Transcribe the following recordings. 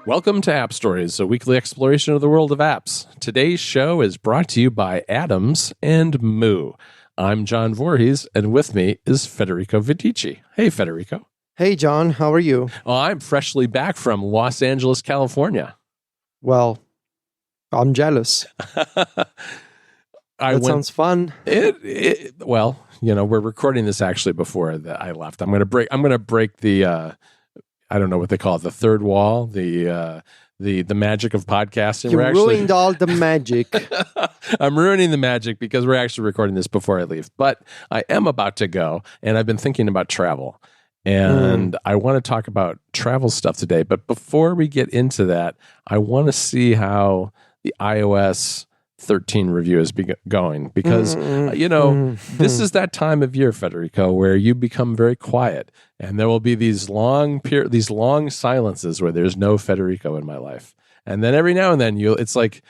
Welcome to App Stories, a weekly exploration of the world of apps. Today's show is brought to you by Adams and Moo. I'm John Voorhees, and with me is Federico Vidici. Hey, Federico. Hey, John. How are you? Oh, I'm freshly back from Los Angeles, California. Well, I'm jealous. Sounds fun. Well, we're recording this actually before I left. I'm going to break the I don't know what they call it, the third wall, the magic of podcasting. You ruined all the magic. I'm ruining the magic because we're actually recording this before I leave. But I am about to go, and I've been thinking about travel. And I want to talk about travel stuff today. But before we get into that, I want to see how the iOS 13 review is going. Because, this is that time of year, Federico, where you become very quiet. And there will be these long silences where there's no Federico in my life. And then every now and then it's like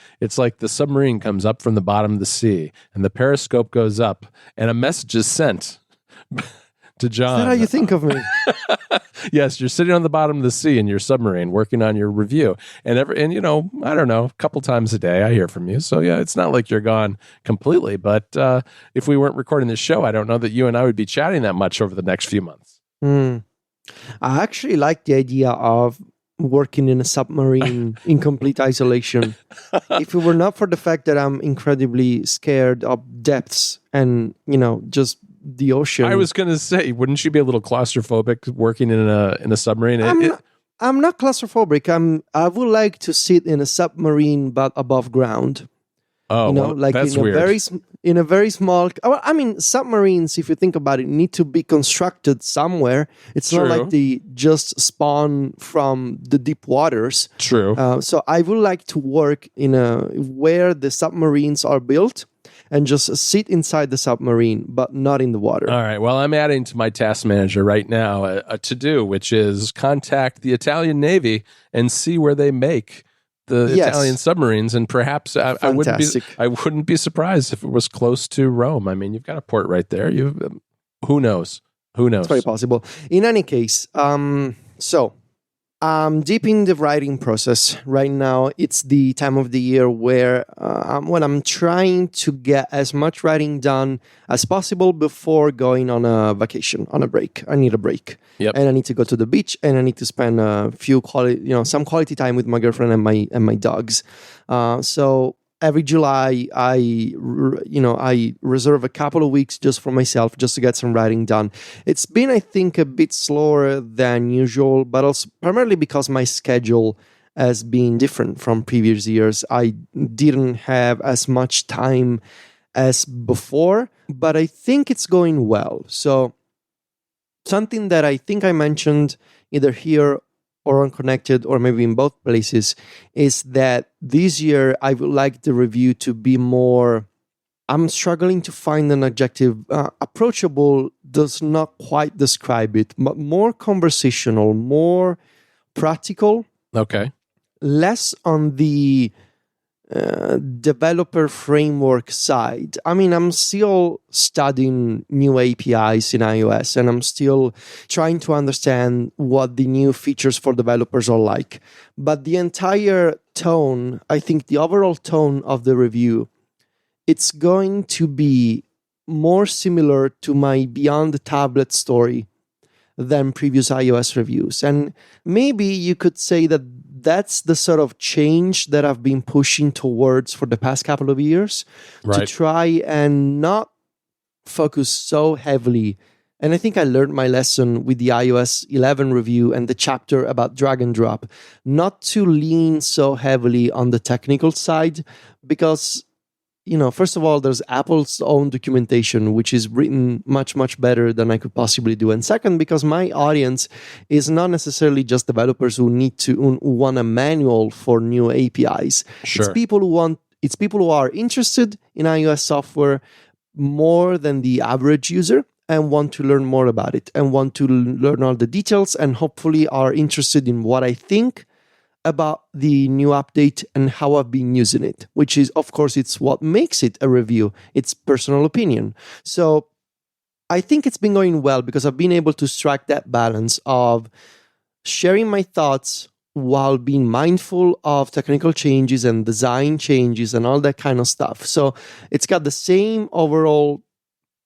the submarine comes up from the bottom of the sea and the periscope goes up and a message is sent to John. Is that how you think of me? Yes, you're sitting on the bottom of the sea in your submarine working on your review. And I don't know, a couple times a day I hear from you. So yeah, it's not like you're gone completely. But if we weren't recording this show, I don't know that you and I would be chatting that much over the next few months. I actually like the idea of working in a submarine in complete isolation. If it were not for the fact that I'm incredibly scared of depths and, just the ocean. I was going to say, wouldn't you be a little claustrophobic working in a submarine? I'm not claustrophobic. I would like to sit in a submarine but above ground. Oh, that's weird. In a very small. I mean, submarines, if you think about it, need to be constructed somewhere. It's True. not like they just spawn from the deep waters. True. So I would like to work where the submarines are built and just sit inside the submarine, but not in the water. All right. Well, I'm adding to my task manager right now a to-do, which is contact the Italian Navy and see where they make the Italian submarines, and perhaps I wouldn't be surprised if it was close to Rome. I mean, you've got a port right there. Who knows? It's very possible. In any case, so I'm deep in the writing process right now. It's the time of the year where when I'm trying to get as much writing done as possible before going on a vacation, on a break. I need a break. Yep. And I need to go to the beach, and I need to spend some quality time with my girlfriend and my dogs. So every July, I reserve a couple of weeks just for myself, just to get some writing done. It's been, I think, a bit slower than usual, but also primarily because my schedule has been different from previous years. I didn't have as much time as before, but I think it's going well. So something that I think I mentioned either here or Unconnected, or maybe in both places, is that this year I would like the review to be more, I'm struggling to find an adjective. Approachable does not quite describe it, but more conversational, more practical. Okay. Less on the developer framework side. I mean, I'm still studying new APIs in iOS, and I'm still trying to understand what the new features for developers are like. But the entire tone, I think the overall tone of the review, it's going to be more similar to my Beyond the Tablet story than previous iOS reviews. And maybe you could say that that's the sort of change that I've been pushing towards for the past couple of years, right, to try and not focus so heavily. And I think I learned my lesson with the iOS 11 review and the chapter about drag and drop, not to lean so heavily on the technical side, because first of all, there's Apple's own documentation, which is written much, much better than I could possibly do. And second, because my audience is not necessarily just developers who want a manual for new APIs. Sure. It's people who are interested in iOS software more than the average user and want to learn more about it and want to learn all the details and hopefully are interested in what I think about the new update and how I've been using it, which is, of course, it's what makes it a review. It's personal opinion. So I think it's been going well because I've been able to strike that balance of sharing my thoughts while being mindful of technical changes and design changes and all that kind of stuff. So it's got the same overall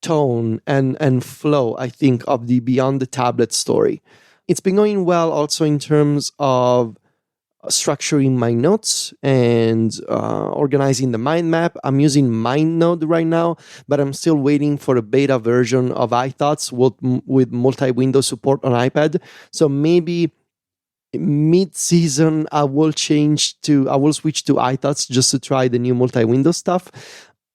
tone and flow, I think, of the Beyond the Tablet story. It's been going well also in terms of structuring my notes and organizing the mind map. I'm using MindNode right now, but I'm still waiting for a beta version of iThoughts with multi-window support on iPad. So maybe mid-season I will switch to iThoughts just to try the new multi-window stuff.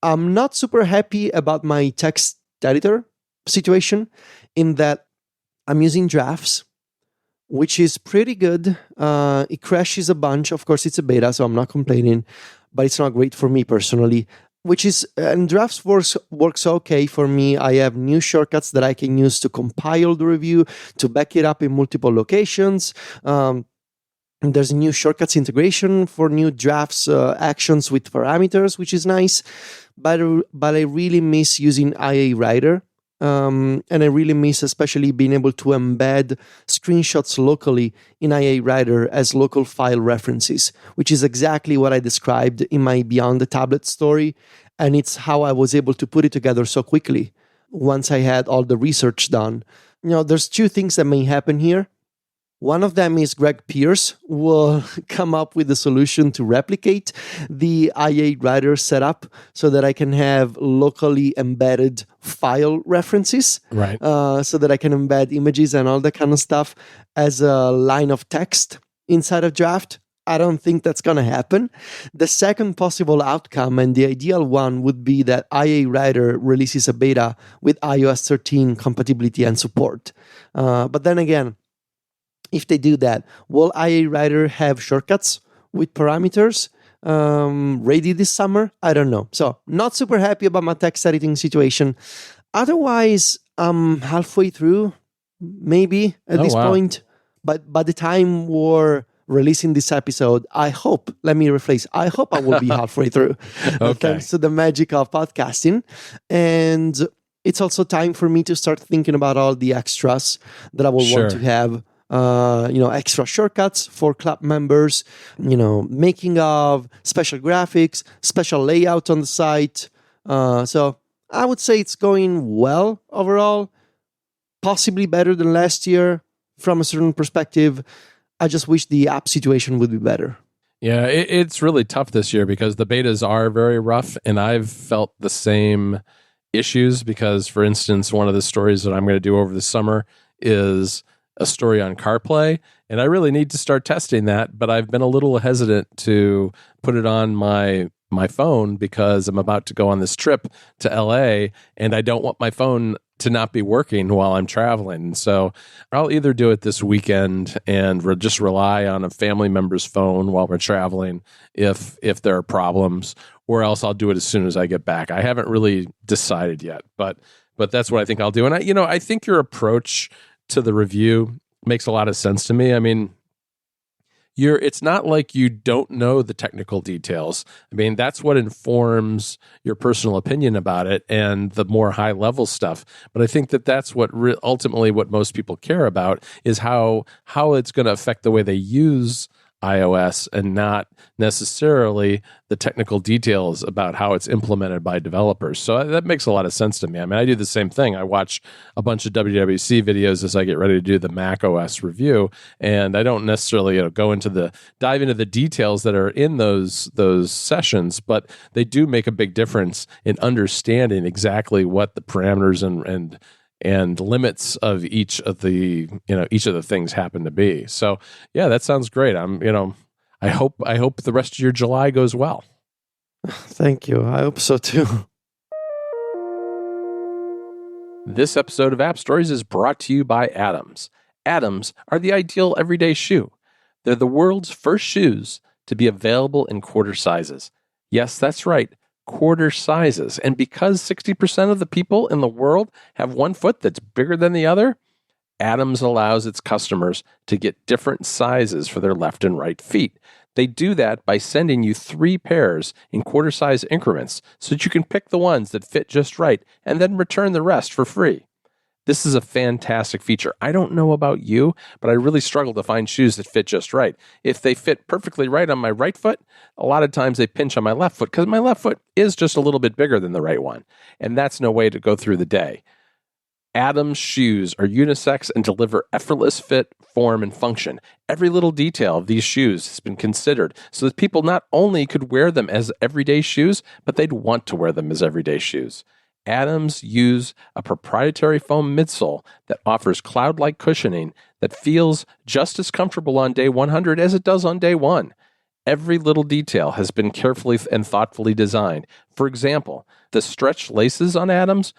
I'm not super happy about my text editor situation in that I'm using Drafts, which is pretty good. It crashes a bunch. Of course, it's a beta, so I'm not complaining, but it's not great for me personally. And Drafts works okay for me. I have new shortcuts that I can use to compile the review, to back it up in multiple locations. There's a new shortcuts integration for new drafts actions with parameters, which is nice. But I really miss using IA Writer. And I really miss especially being able to embed screenshots locally in IA Writer as local file references, which is exactly what I described in my Beyond the Tablet story. And it's how I was able to put it together so quickly once I had all the research done. There's two things that may happen here. One of them is Greg Pierce will come up with a solution to replicate the IA Writer setup so that I can have locally embedded file references, right? So that I can embed images and all that kind of stuff as a line of text inside of Draft. I don't think that's going to happen. The second possible outcome, and the ideal one, would be that IA Writer releases a beta with iOS 13 compatibility and support. But then again, if they do that, will IA Writer have shortcuts with parameters ready this summer? I don't know. So not super happy about my text editing situation. Otherwise, I'm halfway through, maybe at this point. But by the time we're releasing this episode, I hope I will be halfway through. Thanks to the magic of podcasting. And it's also time for me to start thinking about all the extras that I will want to have. Extra shortcuts for club members, making of special graphics, special layout on the site. So I would say it's going well overall, possibly better than last year from a certain perspective. I just wish the app situation would be better. Yeah, it's really tough this year because the betas are very rough, and I've felt the same issues because, for instance, one of the stories that I'm going to do over the summer is a story on CarPlay, and I really need to start testing that, but I've been a little hesitant to put it on my phone because I'm about to go on this trip to LA, and I don't want my phone to not be working while I'm traveling. So I'll either do it this weekend and just rely on a family member's phone while we're traveling if there are problems, or else I'll do it as soon as I get back. I haven't really decided yet, but that's what I think I'll do. And I think your approach to the review makes a lot of sense to me. I mean, it's not like you don't know the technical details. I mean, that's what informs your personal opinion about it and the more high level stuff. But I think that's what ultimately what most people care about is how it's going to affect the way they use iOS and not necessarily the technical details about how it's implemented by developers. So that makes a lot of sense to me. I mean, I do the same thing. I watch a bunch of WWC videos as I get ready to do the Mac OS review, and I don't necessarily dive into the details that are in those sessions, but they do make a big difference in understanding exactly what the parameters and limits of each of the things happen to be. So yeah, that sounds great. I hope the rest of your July goes well. Thank you. I hope so too. This episode of App Stories is brought to you by Atoms. Atoms are the ideal everyday shoe. They're the world's first shoes to be available in quarter sizes. Yes, that's right. Quarter sizes. And because 60% of the people in the world have one foot that's bigger than the other, Atoms allows its customers to get different sizes for their left and right feet. They do that by sending you 3 pairs in quarter size increments so that you can pick the ones that fit just right and then return the rest for free. This is a fantastic feature. I don't know about you, but I really struggle to find shoes that fit just right. If they fit perfectly right on my right foot, a lot of times they pinch on my left foot because my left foot is just a little bit bigger than the right one. And that's no way to go through the day. Adams shoes are unisex and deliver effortless fit, form, and function. Every little detail of these shoes has been considered so that people not only could wear them as everyday shoes, but they'd want to wear them as everyday shoes. Adams use a proprietary foam midsole that offers cloud-like cushioning that feels just as comfortable on day 100 as it does on day 1. Every little detail has been carefully and thoughtfully designed. For example, the stretch laces on Adams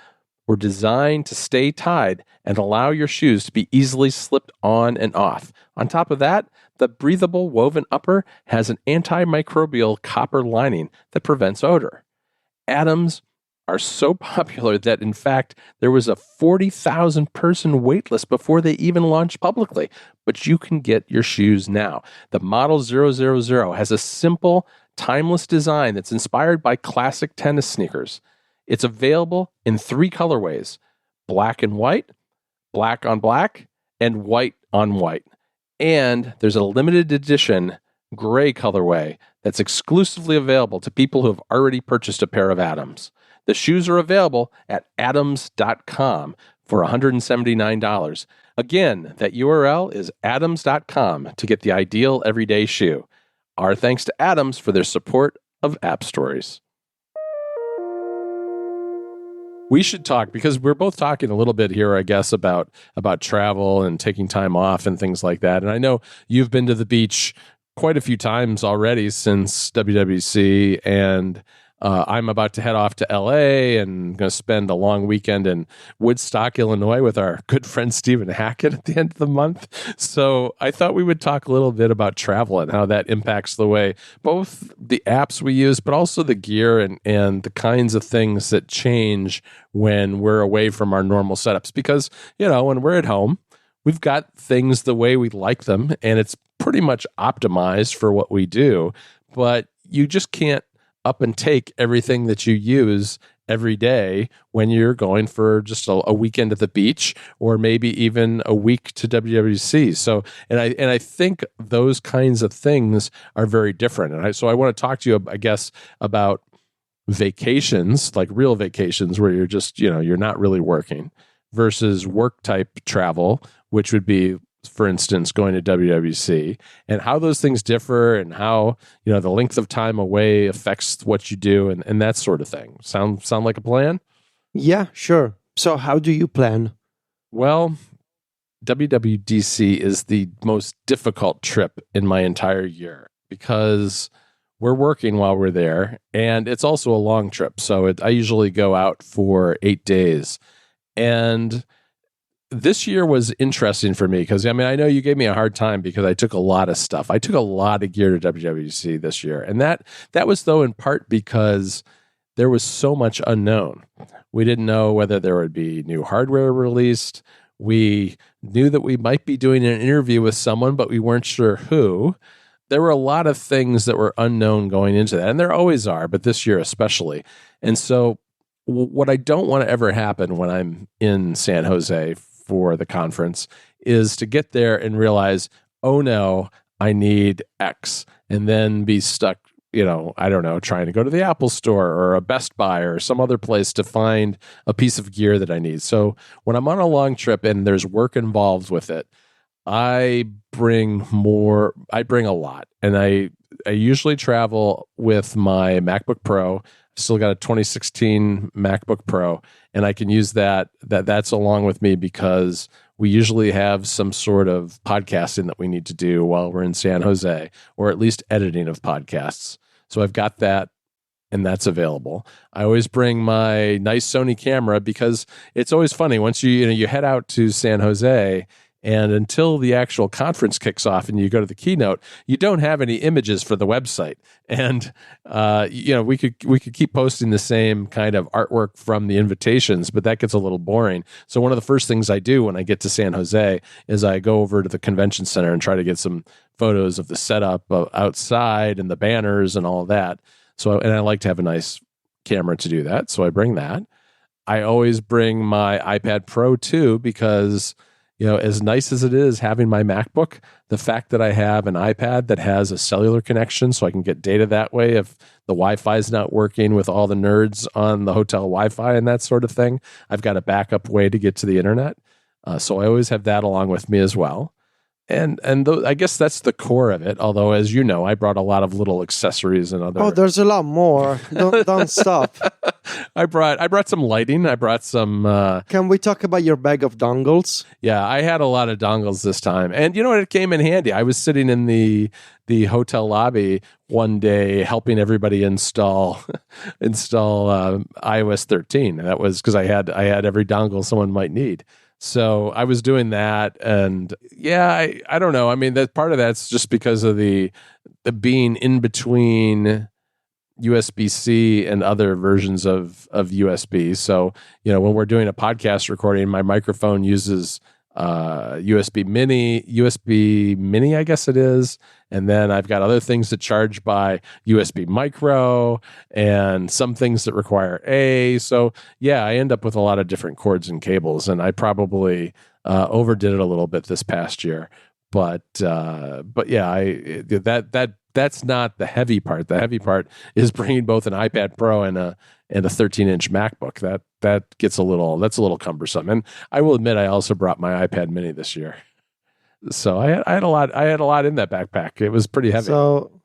were designed to stay tied and allow your shoes to be easily slipped on and off. On top of that, the breathable woven upper has an antimicrobial copper lining that prevents odor. Adams are so popular that, in fact, there was a 40,000 person wait list before they even launched publicly. But you can get your shoes now. The Model 000 has a simple, timeless design that's inspired by classic tennis sneakers. It's available in 3 colorways: black and white, black on black, and white on white. And there's a limited edition gray colorway that's exclusively available to people who have already purchased a pair of Adams. The shoes are available at adams.com for $179. Again, that URL is adams.com to get the ideal everyday shoe. Our thanks to Adams for their support of App Stories. We should talk, because we're both talking a little bit here, I guess, about travel and taking time off and things like that. And I know you've been to the beach quite a few times already since WWC, and I'm about to head off to LA and going to spend a long weekend in Woodstock, Illinois with our good friend Stephen Hackett at the end of the month. So I thought we would talk a little bit about travel and how that impacts the way both the apps we use, but also the gear and the kinds of things that change when we're away from our normal setups. Because, when we're at home, we've got things the way we like them, and it's pretty much optimized for what we do, but you just can't up and take everything that you use every day when you're going for just a weekend at the beach, or maybe even a week to WWC. So, and I think those kinds of things are very different. And so I want to talk to you, I guess, about vacations, like real vacations where you're just, you're not really working, versus work type travel, which would be, for instance, going to WWC, and how those things differ, and how, the length of time away affects what you do, and that sort of thing. Sound like a plan? Yeah, sure. So how do you plan? Well, WWDC is the most difficult trip in my entire year because we're working while we're there, and it's also a long trip. So I usually go out for 8 days, and this year was interesting for me because, I know you gave me a hard time because I took a lot of stuff. I took a lot of gear to WWDC this year. And that was, though, in part because there was so much unknown. We didn't know whether there would be new hardware released. We knew that we might be doing an interview with someone, but we weren't sure who. There were a lot of things that were unknown going into that. And there always are, but this year especially. And so what I don't want to ever happen when I'm in San Jose for the conference is to get there and realize, oh no, I need X, and then be stuck, I don't know, trying to go to the Apple Store or a Best Buy or some other place to find a piece of gear that I need. So when I'm on a long trip and there's work involved with it, I bring a lot. And I usually travel with my MacBook Pro. Still got a 2016 MacBook Pro, and I can use that's along with me because we usually have some sort of podcasting that we need to do while we're in San Jose, or at least editing of podcasts. So I've got that, and that's available. I always bring my nice Sony camera because it's always funny once you head out to San Jose, and until the actual conference kicks off and you go to the keynote, you don't have any images for the website. And we could keep posting the same kind of artwork from the invitations, but that gets a little boring. So one of the first things I do when I get to San Jose is I go over to the convention center and try to get some photos of the setup outside and the banners and all of that. And I like to have a nice camera to do that, so I bring that. I always bring my iPad Pro too, because, as nice as it is having my MacBook, the fact that I have an iPad that has a cellular connection so I can get data that way if the Wi-Fi is not working with all the nerds on the hotel Wi-Fi and that sort of thing, I've got a backup way to get to the internet. So I always have that along with me as well. And I guess that's the core of it. Although, as you know, I brought a lot of little accessories and other. Oh, there's a lot more. Don't stop. I brought some lighting. I brought some. Can we talk about your bag of dongles? Yeah, I had a lot of dongles this time, and you know what? It came in handy. I was sitting in the hotel lobby one day helping everybody install iOS 13. And that was because I had every dongle someone might need. So I was doing that, and yeah, I don't know. I mean, that part of that's just because of the being in between USB-C and other versions of USB. So, when we're doing a podcast recording, my microphone uses USB Mini, I guess it is. And then I've got other things that charge by USB micro and some things that require A. So yeah, I end up with a lot of different cords and cables, and I probably overdid it a little bit this past year. But yeah, that's not the heavy part. The heavy part is bringing both an iPad Pro and a 13-inch MacBook. That's a little cumbersome. And I will admit, I also brought my iPad Mini this year. So I had a lot in that backpack. It was pretty heavy. So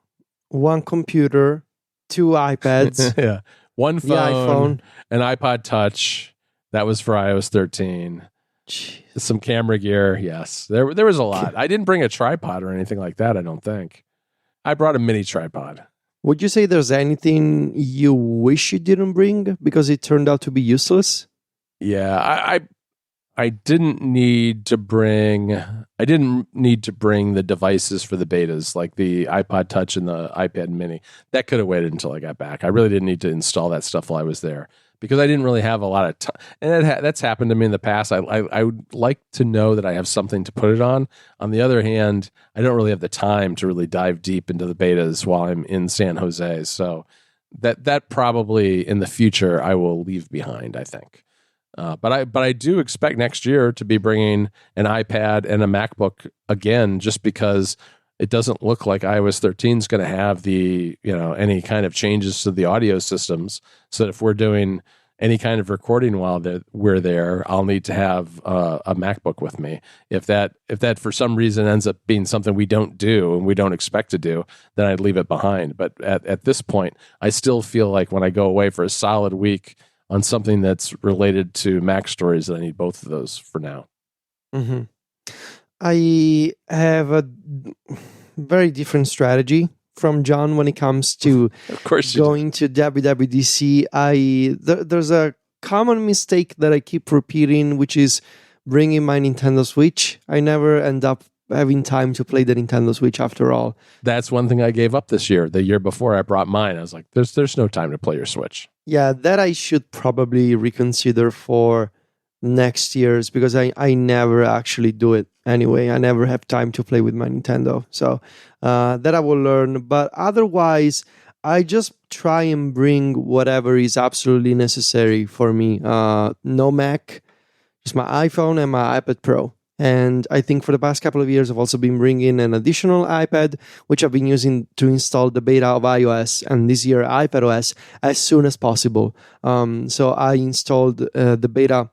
one computer, two iPads, yeah, one phone, an iPod Touch. That was for iOS 13. Jeez. Some camera gear. Yes, there was a lot. I didn't bring a tripod or anything like that, I don't think. I brought a mini tripod. Would you say there's anything you wish you didn't bring because it turned out to be useless? Yeah, I didn't need to bring the devices for the betas, like the iPod Touch and the iPad Mini. That could have waited until I got back. I really didn't need to install that stuff while I was there because I didn't really have a lot of time. And that's happened to me in the past. I would like to know that I have something to put it on. On the other hand, I don't really have the time to really dive deep into the betas while I'm in San Jose. So that probably in the future I will leave behind, I think. But I do expect next year to be bringing an iPad and a MacBook again, just because it doesn't look like iOS 13 is going to have any kind of changes to the audio systems. So if we're doing any kind of recording while we're there, I'll need to have a MacBook with me. If that for some reason ends up being something we don't do and we don't expect to do, then I'd leave it behind. But at this point, I still feel like when I go away for a solid week on something that's related to Mac stories, that I need both of those for now. Mm-hmm. I have a very different strategy from John when it comes to of course going to WWDC. There's a common mistake that I keep repeating, which is bringing my Nintendo Switch. I never end up having time to play the Nintendo Switch after all. That's one thing I gave up this year. The year before I brought mine, I was like, there's no time to play your Switch. Yeah, that I should probably reconsider for next year's, because I never actually do it anyway. I never have time to play with my Nintendo. So that I will learn. But otherwise, I just try and bring whatever is absolutely necessary for me. No Mac, just my iPhone and my iPad Pro. And I think for the past couple of years, I've also been bringing an additional iPad, which I've been using to install the beta of iOS and this year iPadOS as soon as possible. So I installed the beta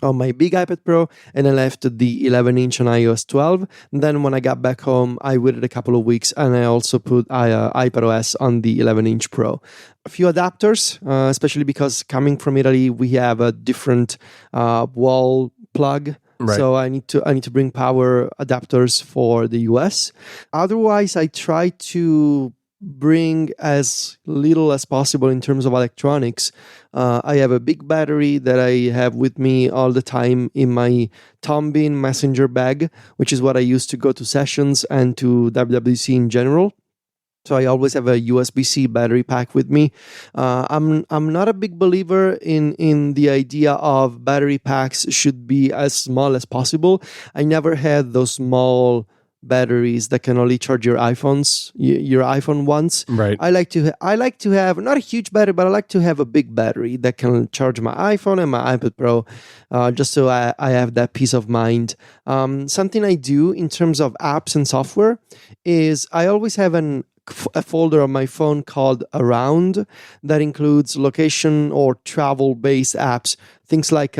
on my big iPad Pro, and I left the 11-inch on iOS 12. And then when I got back home, I waited a couple of weeks, and I also put iPadOS on the 11-inch Pro. A few adapters, especially because coming from Italy, we have a different wall plug. Right. So I need to bring power adapters for the US. Otherwise, I try to bring as little as possible in terms of electronics. I have a big battery that I have with me all the time in my Tom Bean messenger bag, which is what I use to go to sessions and to WWDC in general. So I always have a USB-C battery pack with me. I'm not a big believer in the idea of battery packs should be as small as possible. I never had those small batteries that can only charge your your iPhone once. Right. I like to have not a huge battery, but I like to have a big battery that can charge my iPhone and my iPad Pro, just so I have that peace of mind. Something I do in terms of apps and software is I always have a folder on my phone called Around that includes location or travel based apps, things like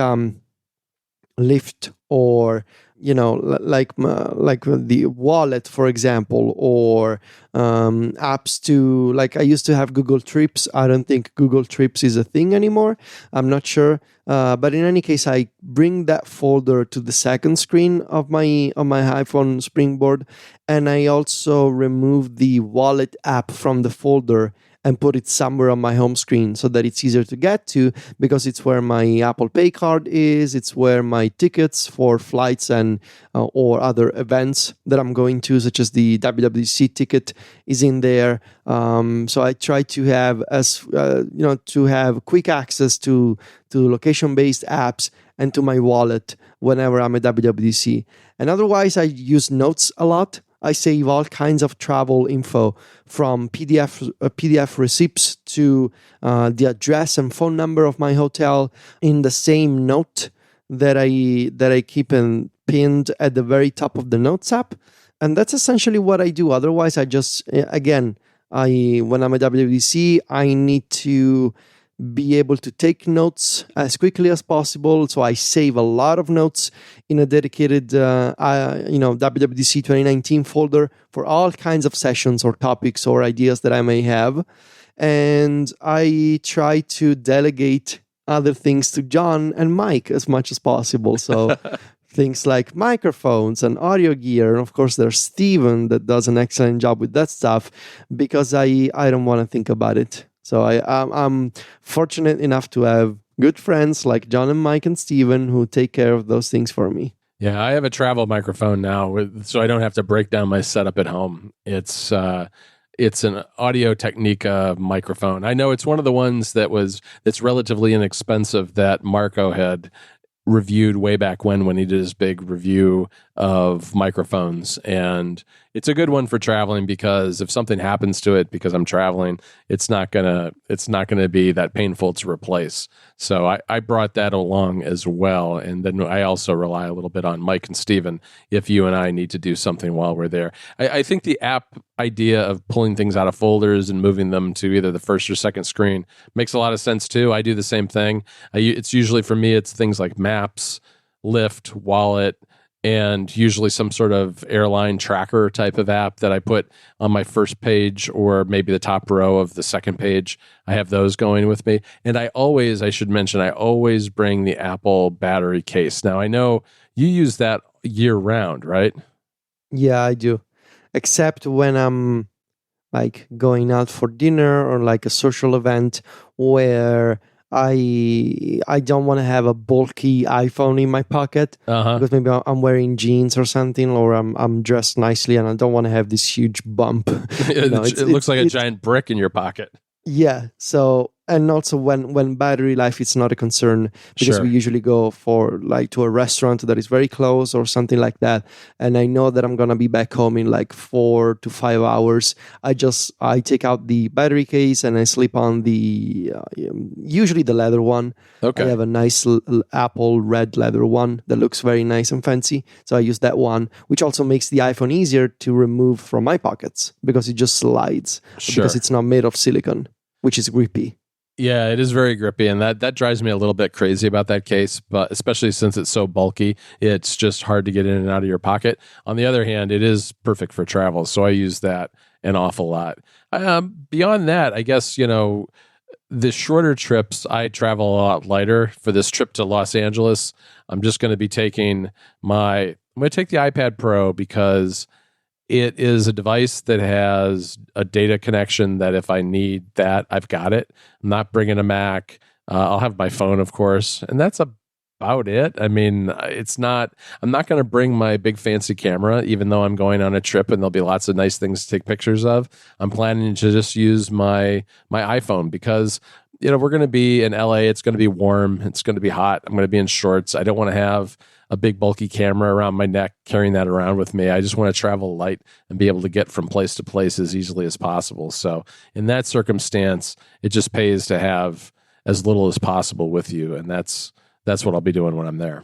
Lyft, or like the wallet, for example, or apps to, like, I used to have Google Trips. I don't think Google Trips is a thing anymore. I'm not sure, but in any case, I bring that folder to the second screen of my iPhone Springboard, and I also remove the wallet app from the folder and put it somewhere on my home screen so that it's easier to get to, because it's where my Apple Pay card is, it's where my tickets for flights and or other events that I'm going to, such as the WWDC ticket, is in there. So I try to have to have quick access to location-based apps and to my wallet whenever I'm at WWDC. And otherwise, I use Notes a lot. I save all kinds of travel info, from PDF receipts to the address and phone number of my hotel in the same note that I keep pinned at the very top of the Notes app. And that's essentially what I do. Otherwise, I just, again, when I'm at WWDC, I need to be able to take notes as quickly as possible. So I save a lot of notes in a dedicated, WWDC 2019 folder for all kinds of sessions or topics or ideas that I may have. And I try to delegate other things to John and Mike as much as possible. So things like microphones and audio gear. And of course, there's Steven that does an excellent job with that stuff, because I don't want to think about it. So I'm fortunate enough to have good friends like John and Mike and Steven who take care of those things for me. Yeah, I have a travel microphone now, so I don't have to break down my setup at home. It's an Audio Technica microphone. I know it's one of the ones that's relatively inexpensive that Marco had reviewed way back when he did his big review of microphones. And it's a good one for traveling, because if something happens to it because I'm traveling, it's not gonna be that painful to replace. So I brought that along as well. And then I also rely a little bit on Mike and Steven if you and I need to do something while we're there. I think the app idea of pulling things out of folders and moving them to either the first or second screen makes a lot of sense too. I do the same thing. It's usually, for me, it's things like Maps, Lyft, Wallet, and usually some sort of airline tracker type of app that I put on my first page or maybe the top row of the second page. I have those going with me. And I should mention, I always bring the Apple battery case. Now, I know you use that year round, right? Yeah, I do. Except when I'm like going out for dinner or like a social event where I don't want to have a bulky iPhone in my pocket, because maybe I'm wearing jeans or something, or I'm dressed nicely and I don't want to have this huge bump. It looks like a giant brick in your pocket. Yeah. So, and also when battery life is not a concern, because we usually go for like to a restaurant that is very close or something like that, and I know that I'm gonna be back home in like 4 to 5 hours. I take out the battery case and I slip on the usually the leather one. Okay. I have a nice Apple red leather one that looks very nice and fancy, so I use that one, which also makes the iPhone easier to remove from my pockets because it just slides, because it's not made of silicone, which is grippy. Yeah, it is very grippy, and that drives me a little bit crazy about that case, but especially since it's so bulky, it's just hard to get in and out of your pocket. On the other hand, it is perfect for travel, so I use that an awful lot. Beyond that, I guess, the shorter trips, I travel a lot lighter. For this trip to Los Angeles, I'm just going to be taking I'm going to take the iPad Pro, because it is a device that has a data connection that if I need that, I've got it. I'm not bringing a Mac. I'll have my phone, of course, and that's about it. I mean, I'm not going to bring my big fancy camera, even though I'm going on a trip and there'll be lots of nice things to take pictures of. I'm planning to just use my iPhone, because we're going to be in LA. It's going to be warm. It's going to be hot. I'm going to be in shorts. I don't want to have a big bulky camera around my neck, carrying that around with me. I just want to travel light and be able to get from place to place as easily as possible. So in that circumstance, it just pays to have as little as possible with you. And that's what I'll be doing when I'm there.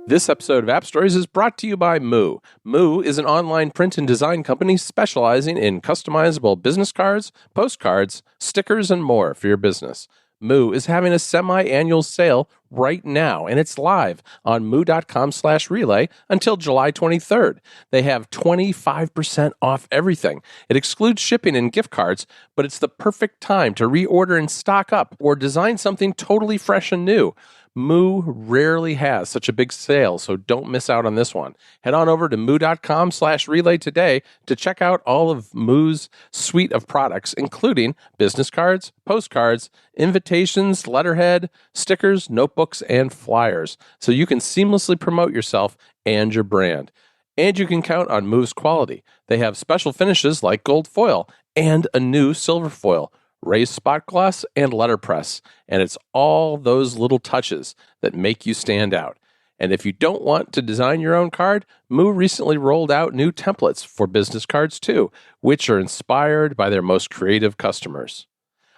This episode of App Stories is brought to you by Moo. Moo is an online print and design company specializing in customizable business cards, postcards, stickers, and more for your business. Moo is having a semi-annual sale right now, and it's live on moo.com/relay until July 23rd. They have 25% off everything. It excludes shipping and gift cards, but it's the perfect time to reorder and stock up or design something totally fresh and new. Moo rarely has such a big sale, so don't miss out on this one. Head on over to moo.com/relay today to check out all of Moo's suite of products, including business cards, postcards, invitations, letterhead, stickers, notebooks, and flyers, so you can seamlessly promote yourself and your brand. And you can count on Moo's quality. They have special finishes like gold foil and a new silver foil, raised spot gloss, and letterpress. And it's all those little touches that make you stand out. And if you don't want to design your own card, Moo recently rolled out new templates for business cards too, which are inspired by their most creative customers.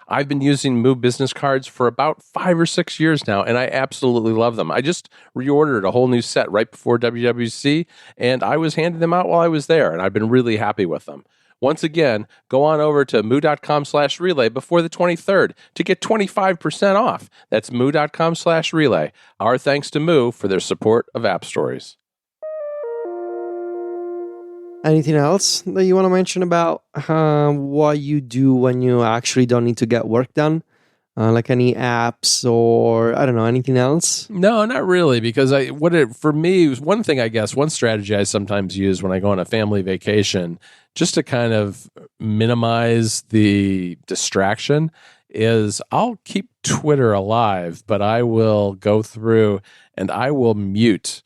I've been using Moo business cards for about 5 or 6 years now, and I absolutely love them. I just reordered a whole new set right before WWC, and I was handing them out while I was there, and I've been really happy with them. Once again, go on over to moo.com/relay before the 23rd to get 25% off. That's moo.com/relay. Our thanks to Moo for their support of App Stories. Anything else that you want to mention about what you do when you actually don't need to get work done? Like any apps or, I don't know, anything else? No, not really, because for me, one thing, I guess, one strategy I sometimes use when I go on a family vacation, just to kind of minimize the distraction, is I'll keep Twitter alive, but I will go through and I will mute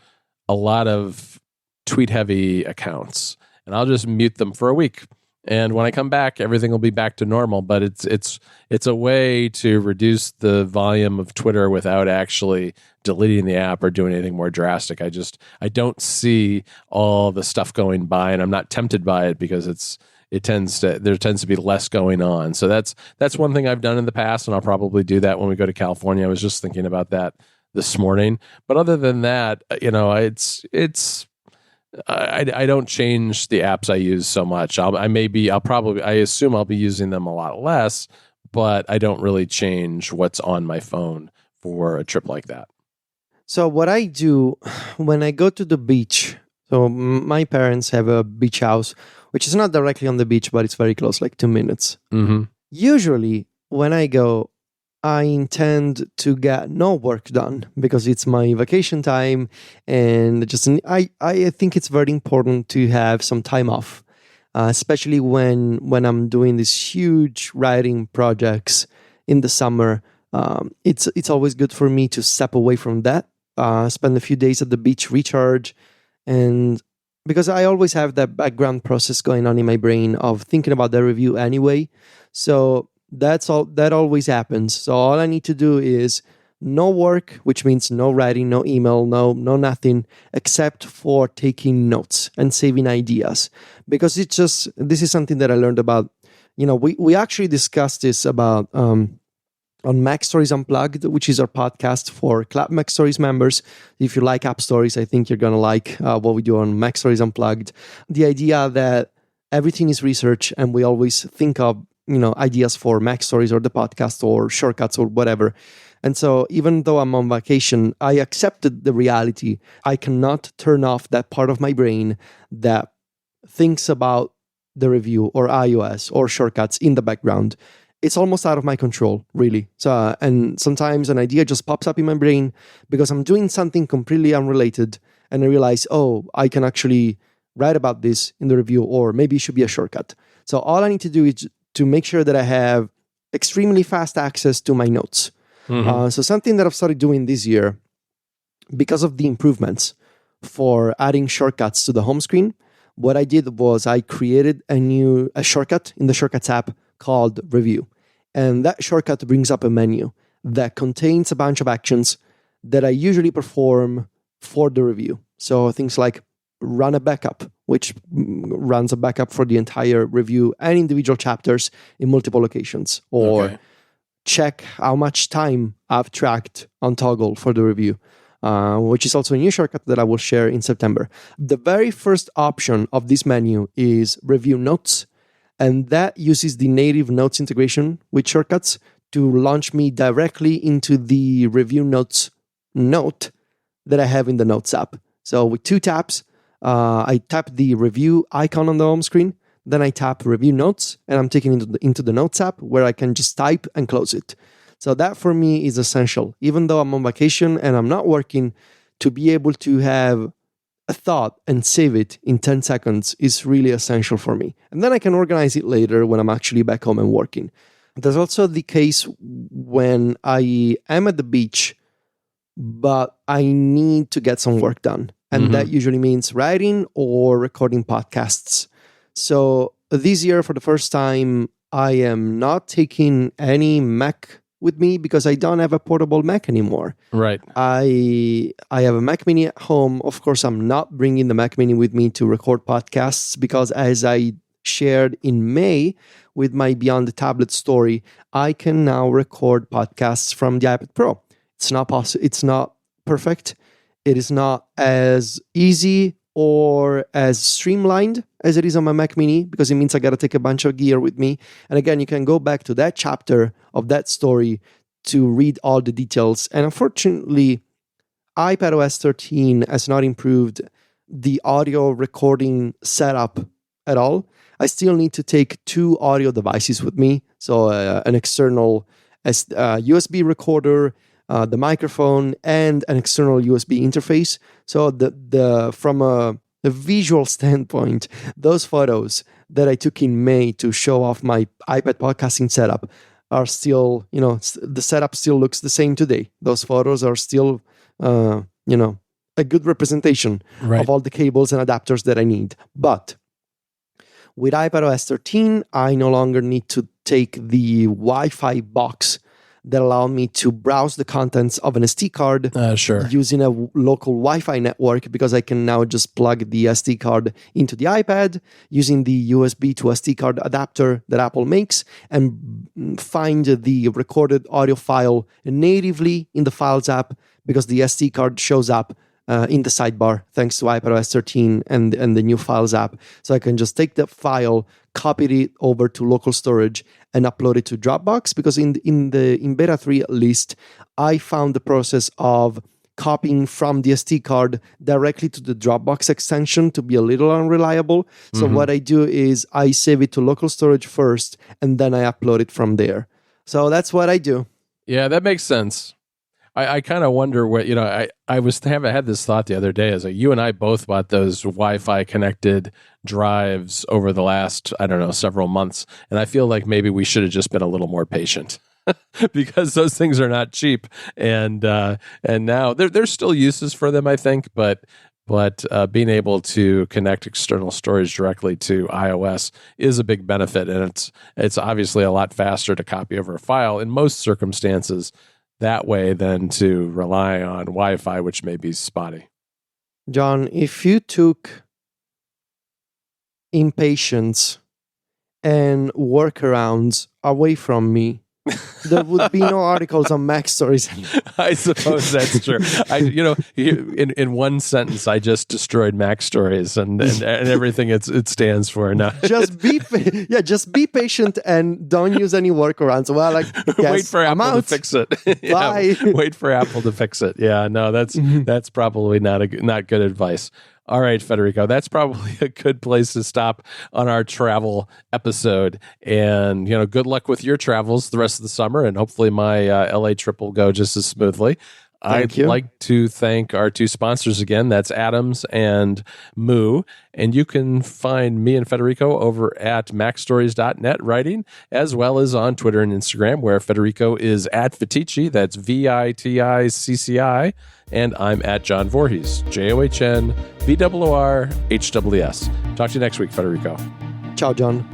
a lot of tweet-heavy accounts, and I'll just mute them for a week. And when I come back, everything will be back to normal. But it's a way to reduce the volume of Twitter without actually deleting the app or doing anything more drastic. I don't see all the stuff going by, and I'm not tempted by it because there tends to be less going on. So that's one thing I've done in the past, and I'll probably do that when we go to California. I was just thinking about that this morning. But other than that, I don't change the apps I use so much. I assume I'll be using them a lot less, but I don't really change what's on my phone for a trip like that. So what I do when I go to the beach, so my parents have a beach house, which is not directly on the beach, but it's very close, like 2 minutes. Mm-hmm. Usually when I go, I intend to get no work done because it's my vacation time, and I think it's very important to have some time off, especially when I'm doing these huge writing projects in the summer. It's always good for me to step away from that, spend a few days at the beach, recharge, and because I always have that background process going on in my brain of thinking about the review anyway, so that always happens. So all I need to do is no work, which means no writing, no email, no nothing, except for taking notes and saving ideas. Because this is something that I learned about. We actually discussed this about on Mac Stories Unplugged, which is our podcast for Club Mac Stories members. If you like App Stories, I think you're gonna like what we do on Mac Stories Unplugged. The idea that everything is research, and we always think of ideas for Mac Stories or the podcast or shortcuts or whatever. And so even though I'm on vacation, I accepted the reality. I cannot turn off that part of my brain that thinks about the review or iOS or shortcuts in the background. It's almost out of my control, really. So, and sometimes an idea just pops up in my brain because I'm doing something completely unrelated, and I realize, I can actually write about this in the review, or maybe it should be a shortcut. So all I need to do is to make sure that I have extremely fast access to my notes. Mm-hmm. So something that I've started doing this year, because of the improvements for adding shortcuts to the home screen, what I did was I created a shortcut in the Shortcuts app called Review. And that shortcut brings up a menu that contains a bunch of actions that I usually perform for the review. So things like run a backup, which runs a backup for the entire review and individual chapters in multiple locations, or check how much time I've tracked on Toggle for the review, which is also a new shortcut that I will share in September. The very first option of this menu is Review Notes, and that uses the native Notes integration with shortcuts to launch me directly into the Review Notes note that I have in the Notes app. So with 2 taps, I tap the review icon on the home screen, then I tap Review Notes, and I'm taken into the Notes app where I can just type and close it. So that for me is essential. Even though I'm on vacation and I'm not working, to be able to have a thought and save it in 10 seconds is really essential for me. And then I can organize it later when I'm actually back home and working. There's also the case when I am at the beach, but I need to get some work done. And that usually means writing or recording podcasts. So this year, for the first time, I am not taking any Mac with me because I don't have a portable Mac anymore. Right. I have a Mac Mini at home. Of course, I'm not bringing the Mac Mini with me to record podcasts because, as I shared in May with my Beyond the Tablet story, I can now record podcasts from the iPad Pro. It's not possible. It's not perfect. It is not as easy or as streamlined as it is on my Mac Mini, because it means I got to take a bunch of gear with me. And again, you can go back to that chapter of that story to read all the details. And unfortunately, iPadOS 13 has not improved the audio recording setup at all. I still need to take 2 audio devices with me. So an external USB recorder, the microphone, and an external USB interface. So from a visual standpoint, those photos that I took in May to show off my iPad podcasting setup are still, the setup still looks the same today. Those photos are still, a good representation of all the cables and adapters that I need. But with iPadOS 13, I no longer need to take the Wi-Fi box that allowed me to browse the contents of an SD card using a local Wi-Fi network, because I can now just plug the SD card into the iPad using the USB to SD card adapter that Apple makes and find the recorded audio file natively in the Files app, because the SD card shows up in the sidebar thanks to iPadOS 13 and the new Files app. So I can just take that file, copy it over to local storage, and upload it to Dropbox, because in beta 3 at least, I found the process of copying from the SD card directly to the Dropbox extension to be a little unreliable. So what I do is I save it to local storage first, and then I upload it from there. So that's what I do. Yeah, that makes sense. I kind of wonder what, I had this thought the other day, is like you and I both bought those Wi-Fi connected drives over the last, several months. And I feel like maybe we should have just been a little more patient because those things are not cheap. And now there's still uses for them, I think, but being able to connect external storage directly to iOS is a big benefit. And it's obviously a lot faster to copy over a file in most circumstances that way than to rely on Wi-Fi, which may be spotty. John, if you took impatience and workarounds away from me, there would be no articles on Mac Stories anymore. I suppose that's true. In one sentence, I just destroyed Mac Stories and everything it stands for now. Just be patient and don't use any workarounds. Well, wait for Apple to fix it. Bye. Wait for Apple to fix it. Yeah, no, that's probably not good advice. All right, Federico, that's probably a good place to stop on our travel episode. And, good luck with your travels the rest of the summer. And hopefully my LA trip will go just as smoothly. I'd like to thank our 2 sponsors again. That's Adams and Moo. And you can find me and Federico over at macstories.net writing, as well as on Twitter and Instagram, where Federico is at Viticci. That's VITICCI. And I'm at John Voorhees, JOHNVOORHWS. Talk to you next week, Federico. Ciao, John.